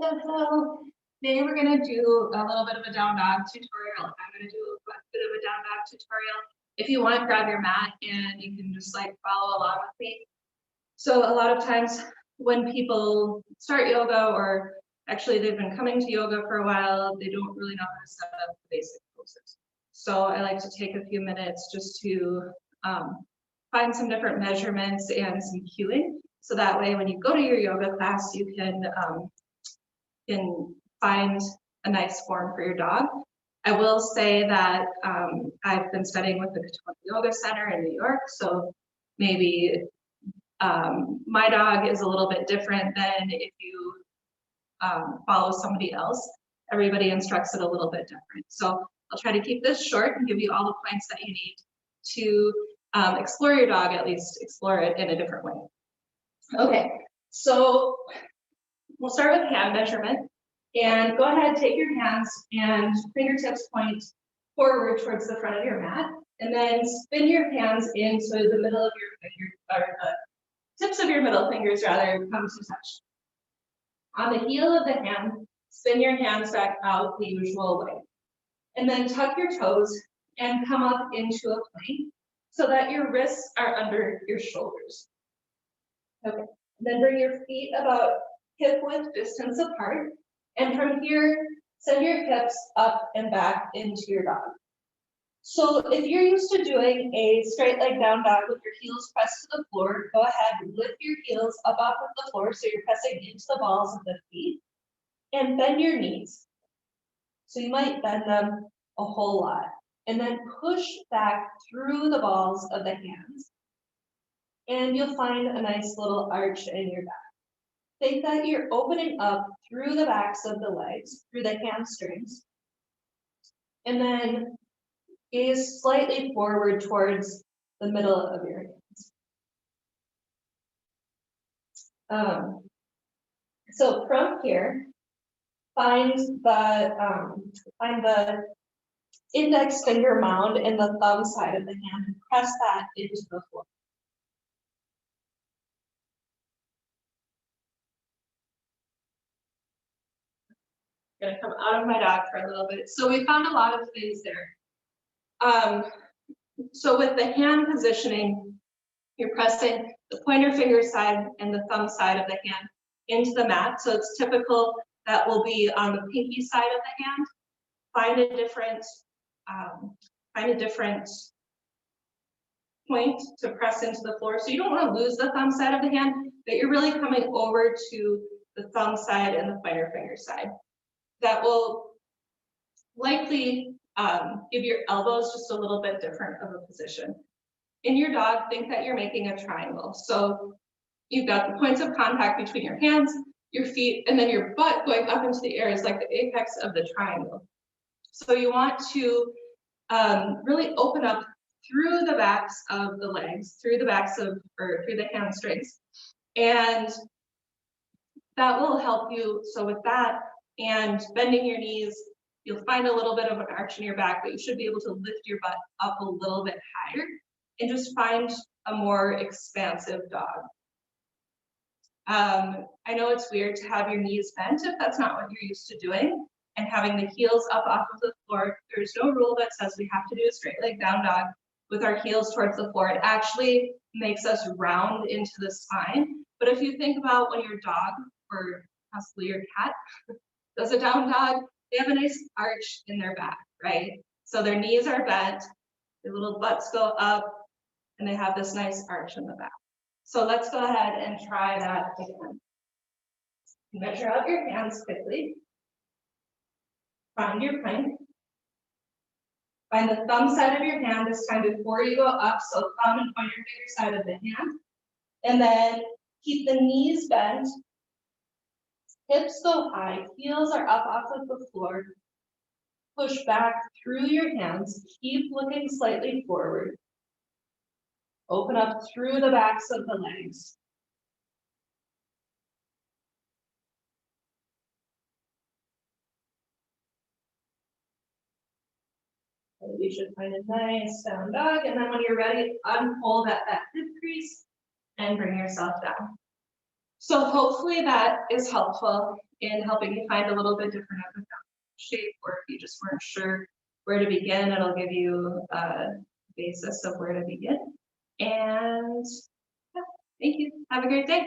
Hello. Today we're going to do a little bit of a down dog tutorial. I'm going to do a bit of a down dog tutorial. If you want, grab your mat and you can just like follow along with me. So a lot of times when people start yoga, or actually they've been coming to yoga for a while, they don't really know how to set up the basic poses. So I like to take a few minutes just to find some different measurements and some cueing. So that way, when you go to your yoga class, you can find a nice form for your dog. I will say that I've been studying with the Katonah Yoga Center in New York, so maybe my dog is a little bit different than if you follow somebody else. Everybody instructs it a little bit different. So I'll try to keep this short and give you all the points that you need to explore your dog, at least explore it in a different way. Okay, so we'll start with hand measurement. And go ahead, take your hands and fingertips point forward towards the front of your mat, and then spin your hands into the middle of your finger, or the tips of your middle fingers rather, come to touch. On the heel of the hand, spin your hands back out the usual way. And then tuck your toes and come up into a plank so that your wrists are under your shoulders. Okay, then bring your feet about hip width distance apart. And from here, send your hips up and back into your dog. So if you're used to doing a straight leg down dog with your heels pressed to the floor, go ahead and lift your heels up off of the floor so you're pressing into the balls of the feet, and bend your knees. So you might bend them a whole lot, and then push back through the balls of the hands, and you'll find a nice little arch in your back. Think that you're opening up through the backs of the legs, through the hamstrings, and then gaze slightly forward towards the middle of your hands. So from here, find the index finger mound in the thumb side of the hand and press that into the floor. I'm gonna come out of my dog for a little bit. So we found a lot of things there. So with the hand positioning, you're pressing the pointer finger side and the thumb side of the hand into the mat. So it's typical that will be on the pinky side of the hand. Find a different point to press into the floor. So you don't want to lose the thumb side of the hand, but you're really coming over to the thumb side and the pointer finger side. That will likely give your elbows just a little bit different of a position. In your dog, think that you're making a triangle. So you've got the points of contact between your hands, your feet, and then your butt going up into the air is like the apex of the triangle. So you want to really open up through the backs of the legs, through the hamstrings. And that will help you. So with that and bending your knees, you'll find a little bit of an arch in your back, but you should be able to lift your butt up a little bit higher and just find a more expansive dog. I know it's weird to have your knees bent if that's not what you're used to doing, and having the heels up off of the floor. There's no rule that says we have to do a straight leg down dog with our heels towards the floor. It actually makes us round into the spine. But if you think about when your dog, or possibly your cat, does a down dog, they have a nice arch in their back, right? So their knees are bent, their little butts go up, and they have this nice arch in the back. So let's go ahead and try that again. Measure out your hands quickly. Find your plank. Find the thumb side of your hand this time before you go up, so thumb and pointer finger side of the hand. And then keep the knees bent. Hips go high, heels are up off of the floor. Push back through your hands, keep looking slightly forward. Open up through the backs of the legs. You should find a nice down dog, and then when you're ready, unfold at that hip crease and bring yourself down. So hopefully that is helpful. in helping you find a little bit different of a shape, or if you just weren't sure where to begin, it'll give you a basis of where to begin. And yeah, thank you. Have a great day.